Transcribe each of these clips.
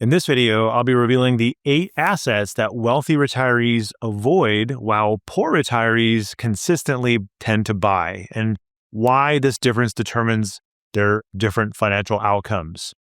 In this video, I'll be revealing the 8 assets that wealthy retirees avoid while poor retirees consistently tend to buy, and why this difference determines their different financial outcomes.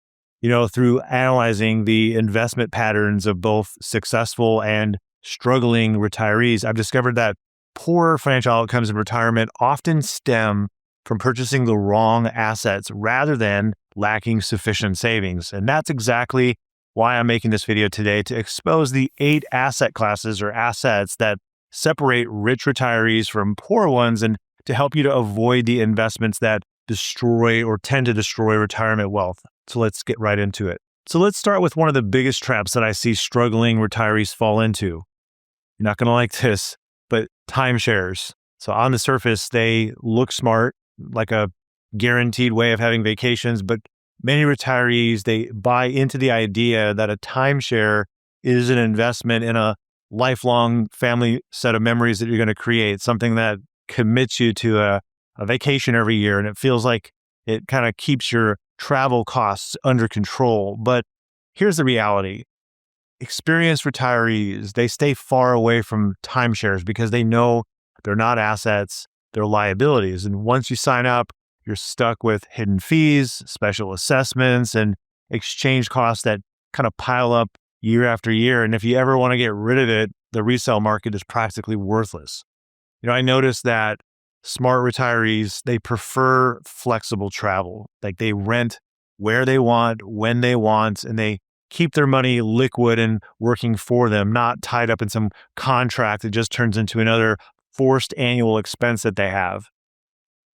Through analyzing the investment patterns of both successful and struggling retirees, I've discovered that poor financial outcomes in retirement often stem from purchasing the wrong assets rather than lacking sufficient savings. And that's exactly why I'm making this video today, to expose the 8 asset classes or assets that separate rich retirees from poor ones, and to help you to avoid the investments that destroy or tend to destroy retirement wealth. So let's get right into it. So let's start with one of the biggest traps that I see struggling retirees fall into. You're not going to like this, but timeshares. So on the surface, they look smart, like a guaranteed way of having vacations, but many retirees, they buy into the idea that a timeshare is an investment in a lifelong family set of memories that you're going to create, something that commits you to a vacation every year. And it feels like it kind of keeps your travel costs under control. But here's the reality. Experienced retirees, they stay far away from timeshares because they know they're not assets, they're liabilities. And once you sign up, you're stuck with hidden fees, special assessments, and exchange costs that kind of pile up year after year. And if you ever want to get rid of it, the resale market is practically worthless. I noticed that smart retirees, they prefer flexible travel. Like they rent where they want, when they want, and they keep their money liquid and working for them, not tied up in some contract that just turns into another forced annual expense that they have.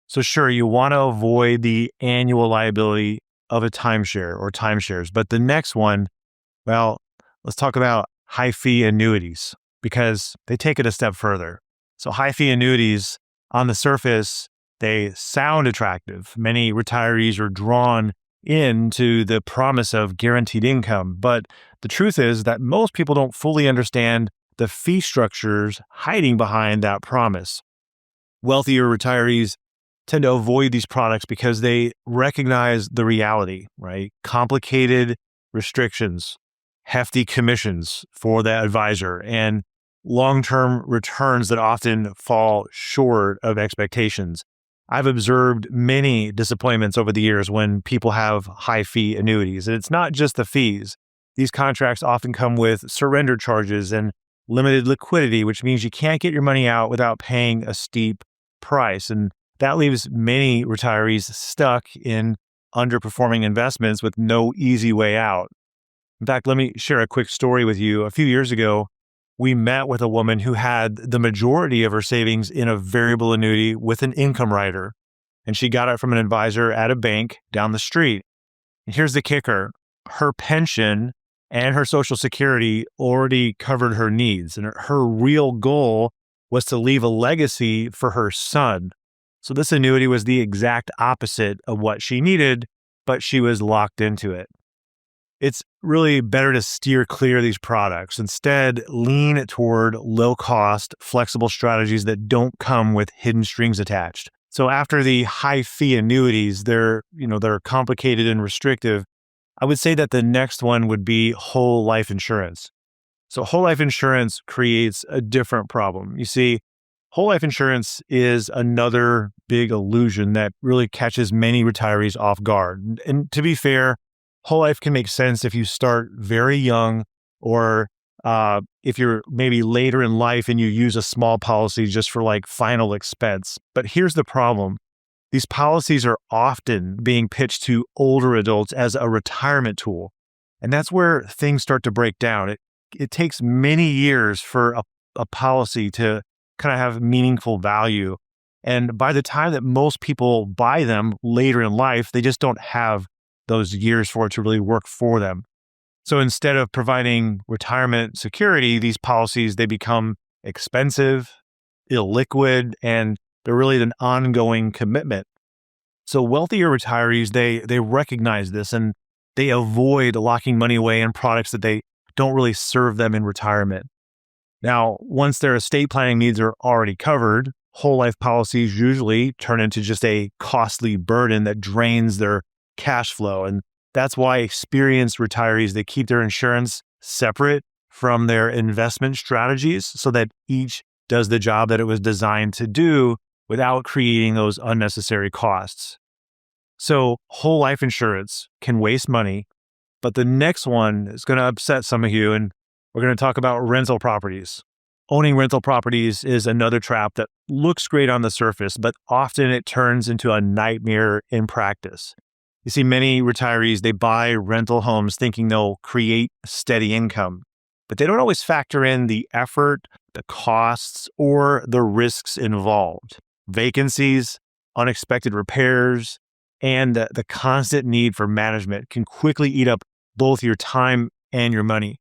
So sure, you want to avoid the annual liability of a timeshare or timeshares. But the next one, well, let's talk about high fee annuities, because they take it a step further. So high fee annuities, on the surface, they sound attractive. Many retirees are drawn into the promise of guaranteed income. But the truth is that most people don't fully understand the fee structures hiding behind that promise. Wealthier retirees tend to avoid these products because they recognize the reality, right? Complicated restrictions, hefty commissions for the advisor, and long-term returns that often fall short of expectations. I've observed many disappointments over the years when people have high fee annuities. And it's not just the fees. These contracts often come with surrender charges and limited liquidity, which means you can't get your money out without paying a steep price. And that leaves many retirees stuck in underperforming investments with no easy way out. In fact, let me share a quick story with you. A few years ago, we met with a woman who had the majority of her savings in a variable annuity with an income rider, and she got it from an advisor at a bank down the street. And here's the kicker. Her pension and her Social Security already covered her needs, and her real goal was to leave a legacy for her son. So this annuity was the exact opposite of what she needed, but she was locked into it. It's really better to steer clear of these products. Instead, lean toward low-cost, flexible strategies that don't come with hidden strings attached. So after the high-fee annuities, they're complicated and restrictive. I would say that the next one would be whole life insurance. So whole life insurance creates a different problem. You see, whole life insurance is another big illusion that really catches many retirees off guard. And to be fair, whole life can make sense if you start very young, or if you're maybe later in life and you use a small policy just for like final expense. But here's the problem. These policies are often being pitched to older adults as a retirement tool. And that's where things start to break down. It takes many years for a policy to kind of have meaningful value. And by the time that most people buy them later in life, they just don't have those years for it to really work for them. So instead of providing retirement security, these policies, they become expensive, illiquid, and they're really an ongoing commitment. So wealthier retirees, they recognize this, and they avoid locking money away in products that they don't really serve them in retirement. Now, once their estate planning needs are already covered, whole life policies usually turn into just a costly burden that drains their cash flow. And That's why experienced retirees, they keep their insurance separate from their investment strategies so that each does the job that it was designed to do without creating those unnecessary costs. So whole life insurance can waste money, but the next one is going to upset some of you, and we're going to talk about rental properties. Owning rental properties is another trap that looks great on the surface, but often it turns into a nightmare in practice. You see, many retirees, they buy rental homes thinking they'll create steady income, but they don't always factor in the effort, the costs, or the risks involved. Vacancies, unexpected repairs, and the constant need for management can quickly eat up both your time and your money.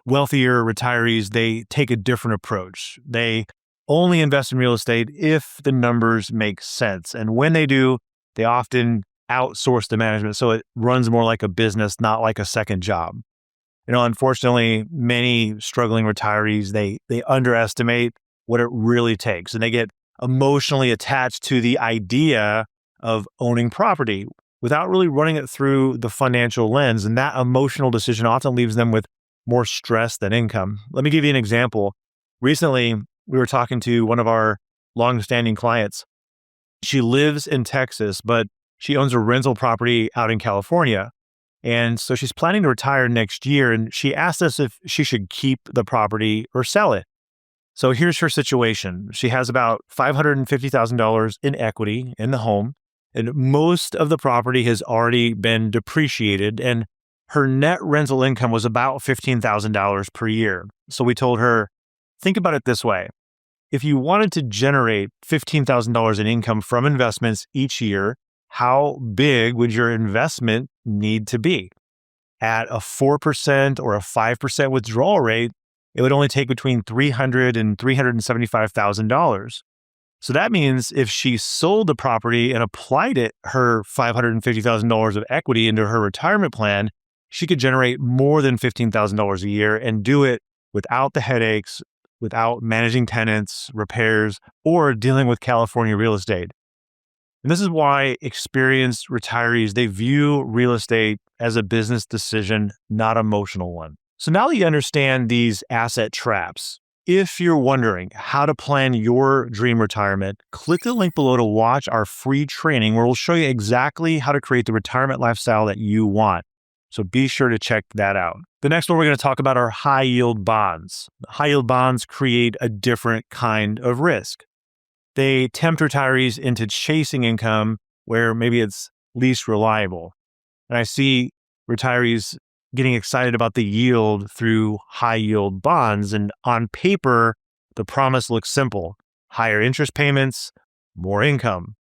Wealthier retirees, they take a different approach. They only invest in real estate if the numbers make sense. And when they do, they often outsource the management so it runs more like a business, not like a second job. Unfortunately, many struggling retirees, they underestimate what it really takes, and they get emotionally attached to the idea of owning property without really running it through the financial lens. And that emotional decision often leaves them with more stress than income. Let me give you an example. Recently, we were talking to one of our longstanding clients. She lives in Texas, but she owns a rental property out in California. And so she's planning to retire next year. And she asked us if she should keep the property or sell it. So here's her situation. She has about $550,000 in equity in the home, and most of the property has already been depreciated, and her net rental income was about $15,000 per year. So we told her, think about it this way. If you wanted to generate $15,000 in income from investments each year, how big would your investment need to be? At a 4% or a 5% withdrawal rate, it would only take between $300,000 and $375,000. So that means if she sold the property and applied her $550,000 of equity into her retirement plan, she could generate more than $15,000 a year and do it without the headaches, without managing tenants, repairs, or dealing with California real estate. And this is why experienced retirees, they view real estate as a business decision, not an emotional one. So now that you understand these asset traps, if you're wondering how to plan your dream retirement, click the link below to watch our free training where we'll show you exactly how to create the retirement lifestyle that you want. So be sure to check that out. The next one we're going to talk about are high yield bonds. High yield bonds create a different kind of risk. They tempt retirees into chasing income where maybe it's least reliable. And I see retirees getting excited about the yield through high yield bonds. And on paper, the promise looks simple: higher interest payments, more income.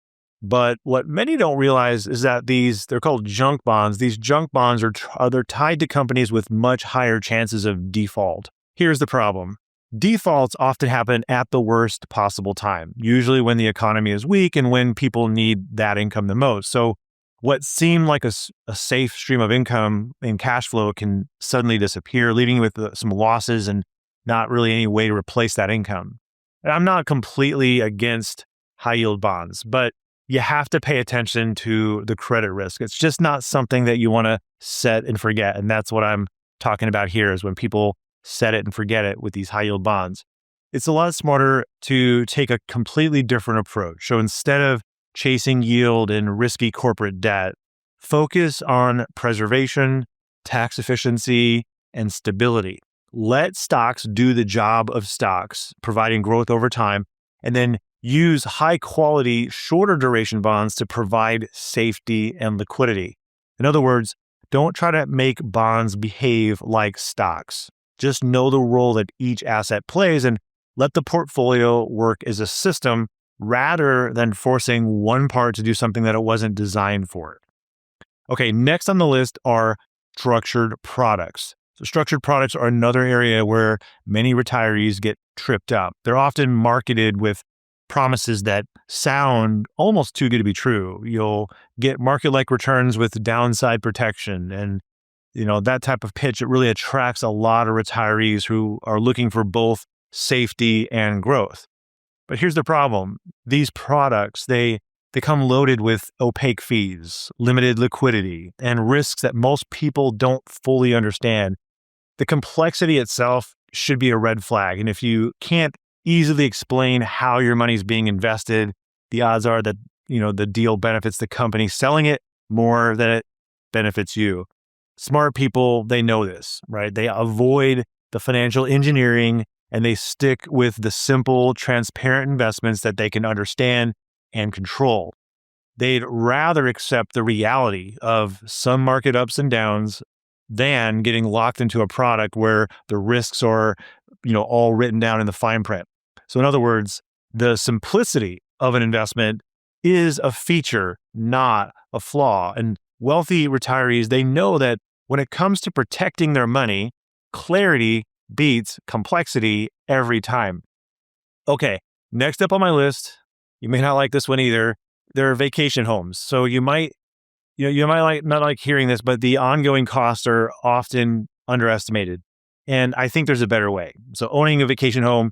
But what many don't realize is that they're called junk bonds. These junk bonds they're tied to companies with much higher chances of default. Here's the problem. Defaults often happen at the worst possible time, usually when the economy is weak and when people need that income the most. So what seemed like a safe stream of income and cash flow can suddenly disappear, leaving you with some losses and not really any way to replace that income. And I'm not completely against high yield bonds, but you have to pay attention to the credit risk. It's just not something that you want to set and forget. And that's what I'm talking about here, is when people set it and forget it with these high yield bonds. It's a lot smarter to take a completely different approach. So instead of chasing yield and risky corporate debt, focus on preservation, tax efficiency, and stability. Let stocks do the job of stocks, providing growth over time, and then use high quality, shorter duration bonds to provide safety and liquidity. In other words, don't try to make bonds behave like stocks. Just know the role that each asset plays and let the portfolio work as a system rather than forcing one part to do something that it wasn't designed for. Okay, next on the list are structured products. So structured products are another area where many retirees get tripped up. They're often marketed with promises that sound almost too good to be true. You'll get market-like returns with downside protection, and that type of pitch, it really attracts a lot of retirees who are looking for both safety and growth. But here's the problem. These products, they they come loaded with opaque fees, limited liquidity, and risks that most people don't fully understand. The complexity itself should be a red flag. And if you can't easily explain how your money is being invested, the odds are that, the deal benefits the company selling it more than it benefits you. Smart people, they know this, right? They avoid the financial engineering and they stick with the simple, transparent investments that they can understand and control. They'd rather accept the reality of some market ups and downs than getting locked into a product where the risks are, all written down in the fine print. So in other words, the simplicity of an investment is a feature, not a flaw. And wealthy retirees, they know that when it comes to protecting their money, clarity beats complexity every time. Okay, next up on my list, you may not like this one either. There are vacation homes. So you might not like hearing this, but the ongoing costs are often underestimated. And I think there's a better way. So owning a vacation home,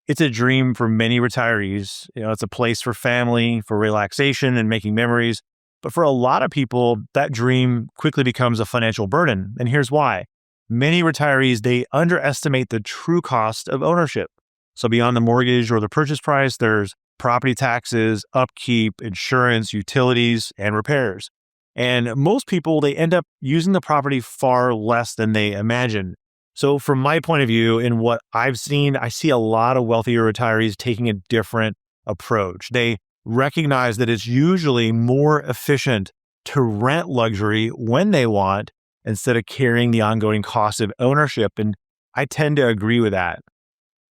it's a dream for many retirees. It's a place for family, for relaxation and making memories. But for a lot of people, that dream quickly becomes a financial burden. And here's why. Many retirees, they underestimate the true cost of ownership. So beyond the mortgage or the purchase price, there's property taxes, upkeep, insurance, utilities, and repairs. And most people, they end up using the property far less than they imagine. So from my point of view, in what I've seen, I see a lot of wealthier retirees taking a different approach. They recognize that it's usually more efficient to rent luxury when they want instead of carrying the ongoing cost of ownership. And I tend to agree with that.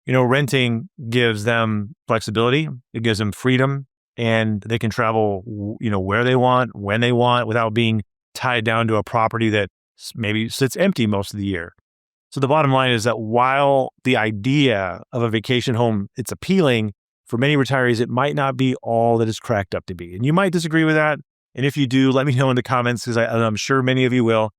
Renting gives them flexibility, it gives them freedom, and they can travel, where they want, when they want, without being tied down to a property that maybe sits empty most of the year. So the bottom line is that while the idea of a vacation home, it's appealing, for many retirees, it might not be all that it's cracked up to be. And you might disagree with that. And if you do, let me know in the comments because I'm sure many of you will.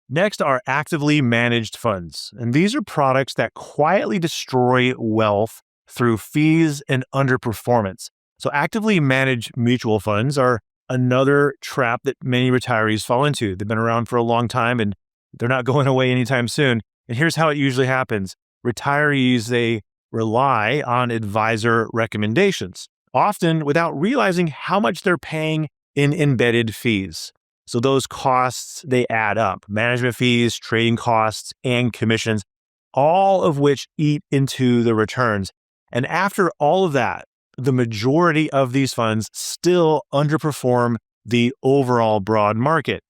Next are actively managed funds. And these are products that quietly destroy wealth through fees and underperformance. So actively managed mutual funds are another trap that many retirees fall into. They've been around for a long time and they're not going away anytime soon. And here's how it usually happens. Retirees, they rely on advisor recommendations, often without realizing how much they're paying in embedded fees. So those costs, they add up. Management fees, trading costs, and commissions, all of which eat into the returns. And after all of that, the majority of these funds still underperform the overall broad market.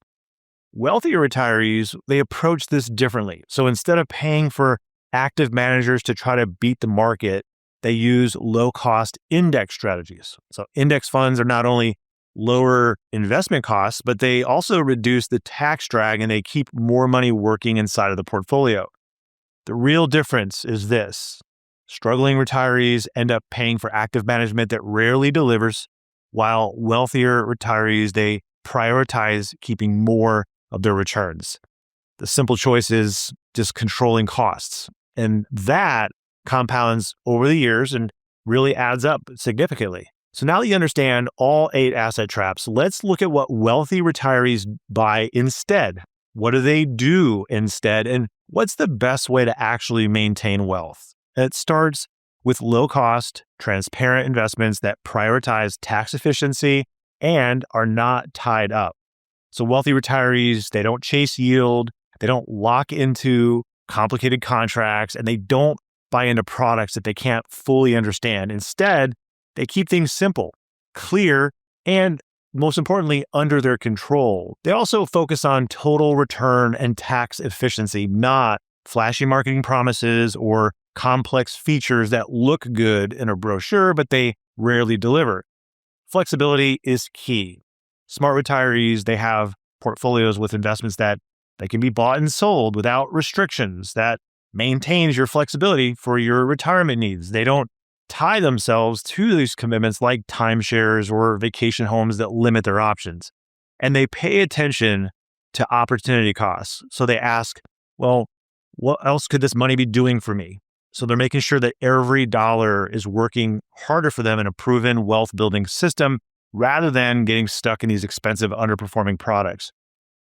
Wealthier retirees, they approach this differently. So instead of paying for active managers to try to beat the market, they use low-cost index strategies. So index funds are not only lower investment costs, but they also reduce the tax drag and they keep more money working inside of the portfolio. The real difference is this. Struggling retirees end up paying for active management that rarely delivers, while wealthier retirees, they prioritize keeping more of their returns. The simple choice is just controlling costs. And that compounds over the years and really adds up significantly. So now that you understand all 8 asset traps, let's look at what wealthy retirees buy instead. What do they do instead? And what's the best way to actually maintain wealth? It starts with low-cost, transparent investments that prioritize tax efficiency and are not tied up. So wealthy retirees, they don't chase yield, they don't lock into complicated contracts, and they don't buy into products that they can't fully understand. Instead, they keep things simple, clear, and most importantly, under their control. They also focus on total return and tax efficiency, not flashy marketing promises or complex features that look good in a brochure, but they rarely deliver. Flexibility is key. Smart retirees, they have portfolios with investments that they can be bought and sold without restrictions. That maintains your flexibility for your retirement needs. They don't tie themselves to these commitments like timeshares or vacation homes that limit their options. And they pay attention to opportunity costs. So they ask, well, what else could this money be doing for me? So they're making sure that every dollar is working harder for them in a proven wealth building system rather than getting stuck in these expensive, underperforming products.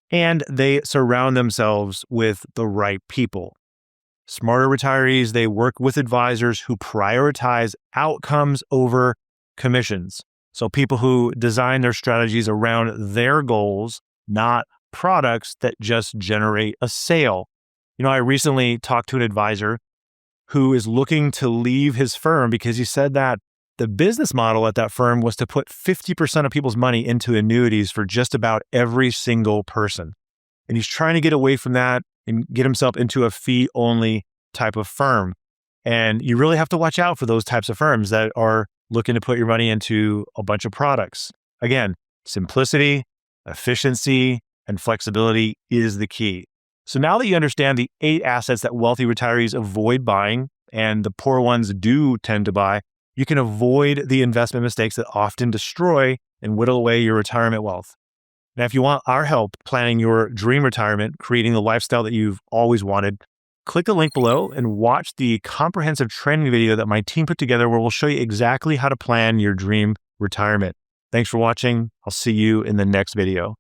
And they surround themselves with the right people. Smarter retirees, they work with advisors who prioritize outcomes over commissions. So people who design their strategies around their goals, not products that just generate a sale. I recently talked to an advisor who is looking to leave his firm because he said that the business model at that firm was to put 50% of people's money into annuities for just about every single person. And he's trying to get away from that and get himself into a fee-only type of firm. And you really have to watch out for those types of firms that are looking to put your money into a bunch of products. Again, simplicity, efficiency, and flexibility is the key. So now that you understand the 8 assets that wealthy retirees avoid buying and the poor ones do tend to buy, you can avoid the investment mistakes that often destroy and whittle away your retirement wealth. Now, if you want our help planning your dream retirement, creating the lifestyle that you've always wanted, click the link below and watch the comprehensive training video that my team put together where we'll show you exactly how to plan your dream retirement. Thanks for watching. I'll see you in the next video.